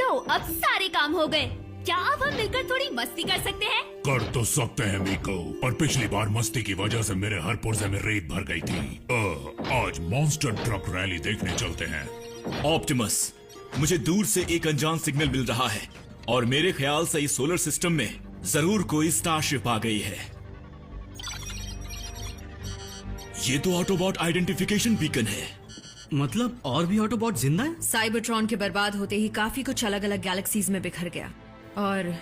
लो अब सारे काम हो गए। क्या अब हम मिलकर थोड़ी मस्ती कर सकते हैं? कर तो सकते हैं मीको, पर पिछली बार मस्ती की वजह से मेरे हर पुर्जे में रेत भर गई थी। आज मॉन्स्टर ट्रक रैली देखने चलते हैं। ऑप्टिमस, मुझे दूर से एक अनजान सिग्नल मिल रहा है और मेरे ख्याल से इस सोलर सिस्टम में जरूर कोई स्टारशिप आ गई है। ये तो ऑटोबॉट आइडेंटिफिकेशन बीकन है। मतलब और भी ऑटोबॉट जिंदा है? साइबरट्रॉन के बर्बाद होते ही काफी कुछ अलग अलग गैलेक्सीज में बिखर गया और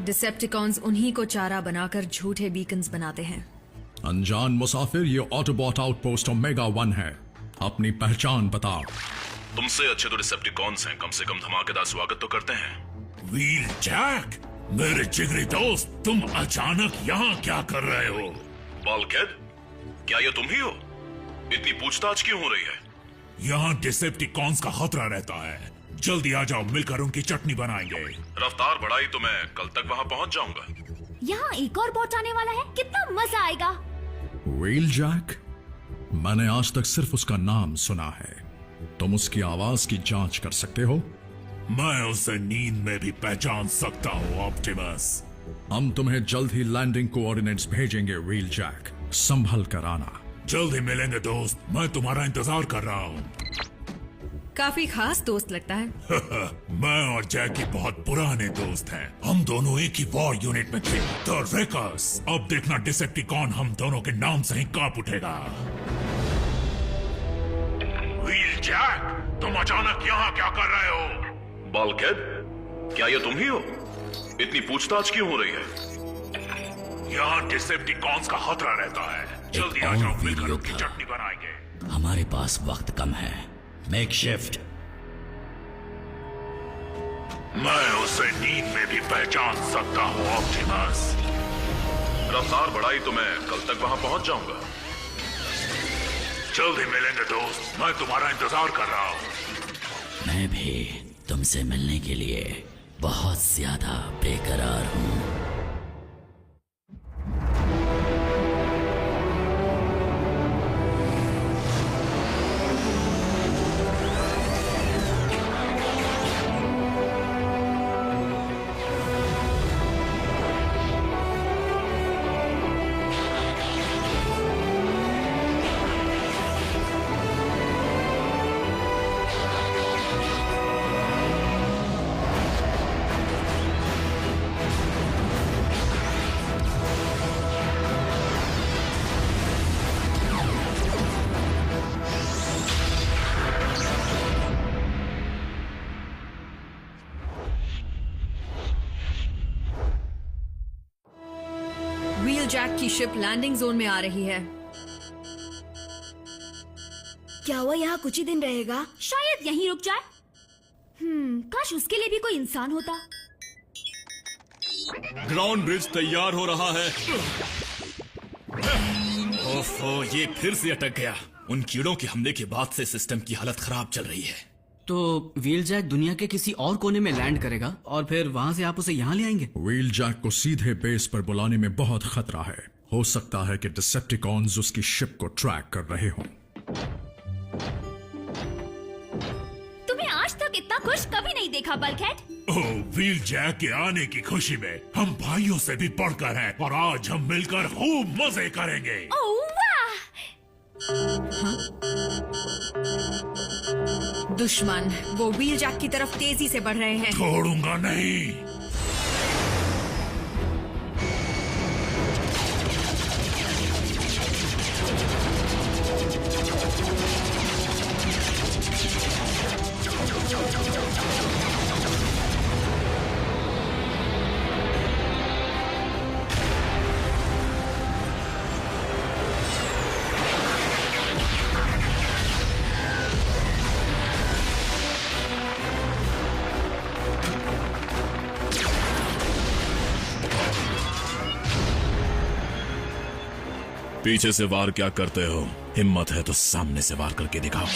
डिसेप्टिकॉन्स उन्हीं को चारा बनाकर झूठे बीकन्स बनाते हैं। अनजान मुसाफिर, ये ऑटोबॉट आउटपोस्ट ओमेगा 1 है। अपनी पहचान बताओ। तुमसे अच्छे तो डिसेप्टिकॉन्स हैं, कम से कम धमाकेदार स्वागत तो करते हैं। व्हील जैक, मेरे जिगरी दोस्त, तुम अचानक यहाँ क्या कर रहे हो? बल्कहेड, क्या ये तुम ही हो? इतनी पूछताछ क्यों हो रही है? यहाँ डिसेप्टिकॉन्स का खतरा रहता है। जल्दी आ जाओ, मिलकर उनकी चटनी बनाएंगे। रफ्तार बढ़ाई तो मैं कल तक वहाँ पहुँच जाऊंगा। यहाँ एक और बॉट आने वाला है, कितना मजा आएगा। व्हील जैक, मैंने आज तक सिर्फ उसका नाम सुना है। तुम उसकी आवाज की जांच कर सकते हो? मैं उसे नींद में भी पहचान सकता हूँ ऑप्टिमस। हम तुम्हें जल्द ही लैंडिंग कोऑर्डिनेट्स भेजेंगे व्हील जैक, संभल कर आना। जल्दी मिलेंगे दोस्त, मैं तुम्हारा इंतजार कर रहा हूँ। काफी खास दोस्त लगता है। मैं और जैकी बहुत पुराने दोस्त हैं। हम दोनों एक ही वॉर यूनिट में थे, द रेकर्स। अब देखना डिसेप्टिकॉन हम दोनों के नाम से ही कांप उठेगा। व्हील जैक, तुम अचानक यहाँ क्या कर रहे हो? बल्कहेड, क्या ये तुम ही हो? इतनी पूछताछ क्यों हो रही है? यहाँ डिसेप्टिकॉन्स का खतरा रहता है। जल्दी आ जाओ, मिलकर उनकी चटनी बनाएंगे। हमारे पास वक्त कम है। Make shift. मैं उसे नींद में भी पहचान सकता हूँ ऑप्टिमस। रफ्तार बढ़ाई तो मैं कल तक वहाँ पहुँच जाऊंगा। जल्दी मिलेंगे दोस्त, मैं तुम्हारा इंतजार कर रहा हूँ। मैं भी तुमसे मिलने के लिए बहुत ज्यादा बेकरार हूँ। व्हील जैक की शिप लैंडिंग जोन में आ रही है। क्या वो यहाँ कुछ ही दिन रहेगा? शायद यहीं रुक जाए। काश उसके लिए भी कोई इंसान होता। ग्राउंड ब्रिज तैयार हो रहा है। ओफो, ये फिर से अटक गया। उन कीड़ों के हमले के बाद से सिस्टम की हालत खराब चल रही है। तो व्हील जैक दुनिया के किसी और कोने में लैंड करेगा और फिर वहां से आप उसे यहाँ ले आएंगे? व्हील जैक को सीधे बेस पर बुलाने में बहुत खतरा है। हो सकता है कि डिसेप्टिकॉन्स उसकी शिप को ट्रैक कर रहे हों। तुम्हें आज तक इतना खुश कभी नहीं देखा बल्कहेड। ओह, व्हील जैक के आने की खुशी में हम भाइयों से भी बढ़कर हैं और आज हम मिलकर खूब मजे करेंगे। ओह वाह! दुश्मन वो व्हील जैक की तरफ तेजी से बढ़ रहे हैं। छोड़ूंगा नहीं। पीछे से वार क्या करते हो? हिम्मत है तो सामने से वार करके दिखाओ।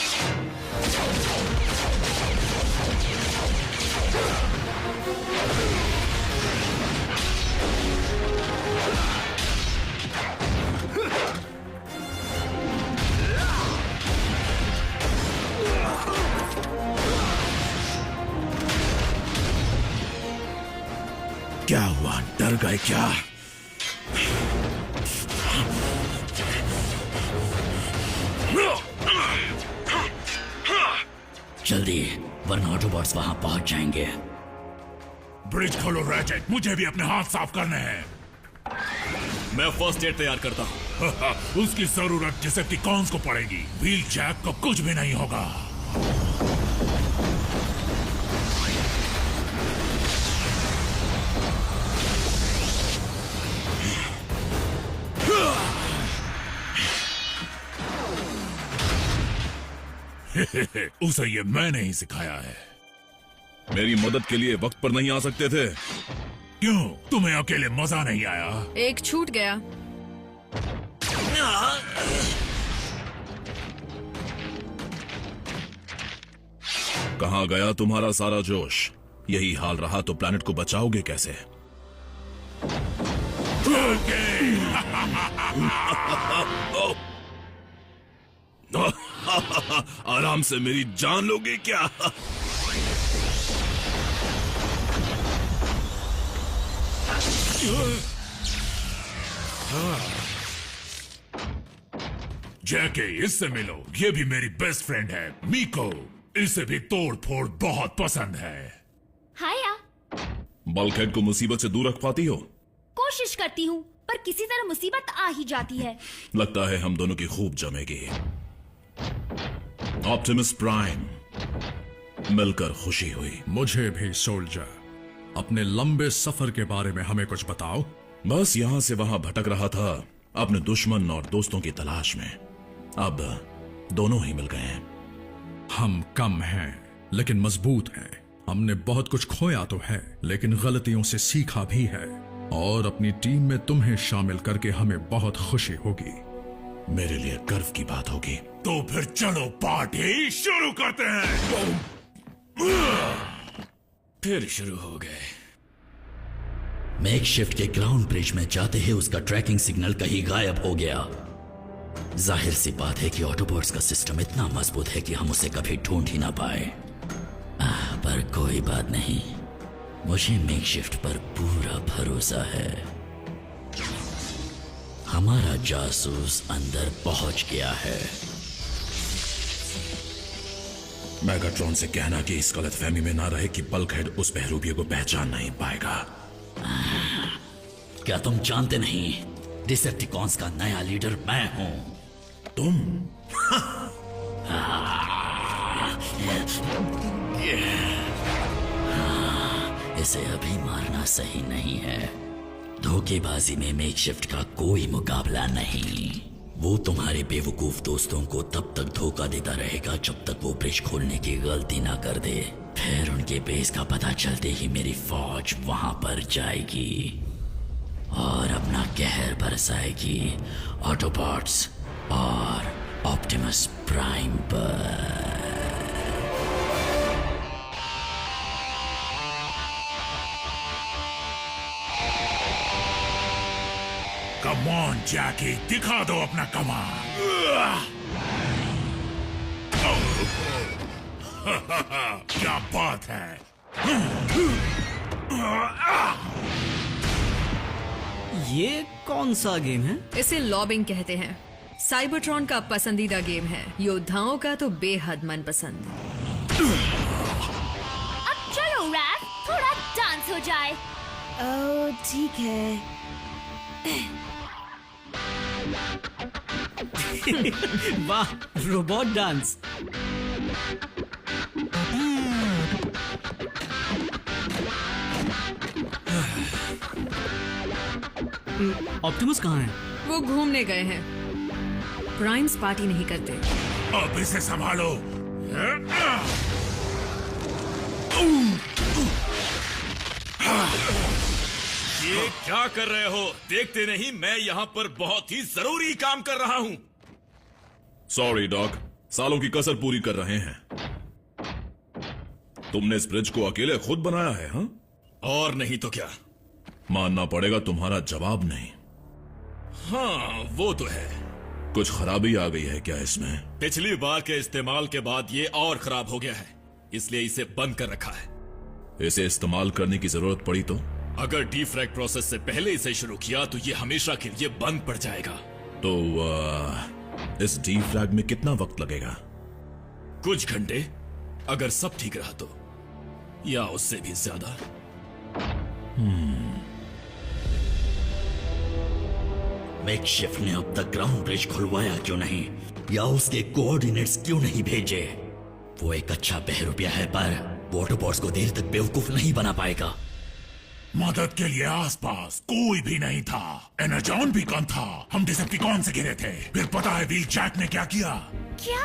क्या हुआ, डर गए क्या? जल्दी, वरना ऑटोबॉट्स वहां पहुंच जाएंगे। ब्रिज खोलो रैचेट, मुझे भी अपने हाथ साफ करने हैं। मैं फर्स्ट एड तैयार करता हूं। उसकी जरूरत डिसेप्टिकॉन्स को पड़ेगी। व्हील जैक को कुछ भी नहीं होगा। उसे ये मैंने ही सिखाया है। मेरी मदद के लिए वक्त पर नहीं आ सकते थे? क्यों, तुम्हें अकेले मजा नहीं आया? एक छूट गया। कहां गया तुम्हारा सारा जोश? यही हाल रहा तो प्लैनेट को बचाओगे कैसे? आराम से मेरी जान लोगे क्या? जैके, इससे मिलो। ये भी मेरी बेस्ट फ्रेंड है, मीको। इसे भी तोड़ फोड़ बहुत पसंद है। हाया, बल्कहेड को मुसीबत से दूर रख पाती हो? कोशिश करती हूँ, पर किसी तरह मुसीबत आ ही जाती है। लगता है हम दोनों की खूब जमेगी। ऑप्टिमस प्राइम, मिलकर खुशी हुई। मुझे भी सोल्जर। अपने लंबे सफर के बारे में हमें कुछ बताओ। बस यहां से वहां भटक रहा था, अपने दुश्मन और दोस्तों की तलाश में। अब दोनों ही मिल गए हैं। हम कम हैं, लेकिन मजबूत हैं। हमने बहुत कुछ खोया तो है, लेकिन गलतियों से सीखा भी है। और अपनी टीम में तुम्हें शामिल करके हमें बहुत खुशी होगी। मेरे लिए गर्व की बात होगी। तो फिर चलो पार्टी शुरू करते हैं। फिर शुरू हो गए। मेकशिफ्ट के ग्राउंड ब्रिज में जाते ही उसका ट्रैकिंग सिग्नल कहीं गायब हो गया। जाहिर सी बात है कि ऑटोबॉट्स का सिस्टम इतना मजबूत है कि हम उसे कभी ढूंढ ही ना पाए। पर कोई बात नहीं, मुझे मेकशिफ्ट पर पूरा भरोसा है। हमारा जासूस अंदर पहुंच गया है। मैगाट्रॉन से कहना कि इस गलतफहमी में ना रहे कि बल्कहेड उस बहरूपिये को पहचान नहीं पाएगा। क्या तुम जानते नहीं, डिसेप्टिकॉन्स का नया लीडर मैं हूं। तुम? इसे अभी मारना सही नहीं है। धोखेबाजी में मेकशिफ्ट का कोई मुकाबला नहीं। वो तुम्हारे बेवकूफ दोस्तों को तब तक धोखा देता रहेगा जब तक वो ब्रिज खोलने की गलती ना कर दे। फिर उनके बेस का पता चलते ही मेरी फौज वहां पर जाएगी और अपना कहर बरसाएगी ऑटोबॉट्स और ऑप्टिमस प्राइम पर। कम ऑन जैकी, दिखा दो अपना कमाल। क्या बात है। ये कौन सा गेम है? इसे लॉबिंग कहते हैं। साइबरट्रॉन का पसंदीदा गेम है, योद्धाओं का तो बेहद मनपसंद। अब चलो रैफ, थोड़ा डांस हो जाए। ओह ठीक है। वाह, रोबोट डांस। ऑप्टिमस कहाँ है? वो घूमने गए हैं। प्राइम्स पार्टी नहीं करते। अब इसे संभालो। ये क्या कर रहे हो? देखते नहीं मैं यहाँ पर बहुत ही जरूरी काम कर रहा हूँ। सॉरी डॉग, सालों की कसर पूरी कर रहे हैं। तुमने इस ब्रिज को अकेले खुद बनाया है? हाँ, और नहीं तो क्या। मानना पड़ेगा तुम्हारा जवाब नहीं। हाँ वो तो है। कुछ खराबी आ गई है क्या इसमें? पिछली बार के इस्तेमाल के बाद ये और खराब हो गया है, इसलिए इसे बंद कर रखा है। इसे इस्तेमाल करने की जरूरत पड़ी तो अगर डीफ्रैग प्रोसेस से पहले इसे शुरू किया तो ये हमेशा के लिए बंद पड़ जाएगा। तो इस डीफ्रैग में कितना वक्त लगेगा? कुछ घंटे, अगर सब ठीक रहा तो, या उससे भी ज्यादा। मेकशिफ्ट ने अब तक ग्राउंड ब्रिज खुलवाया क्यों नहीं, या उसके कोऑर्डिनेट्स क्यों नहीं भेजे? वो एक अच्छा बहरूपिया है, पर वॉटरबॉट्स को देर तक बेवकूफ नहीं बना पाएगा। मदद के लिए आसपास कोई भी नहीं था। एनर्जॉन भी कम था। हम डिसेप्टिकॉन से घिरे थे। फिर पता है व्हील जैक ने क्या किया? क्या?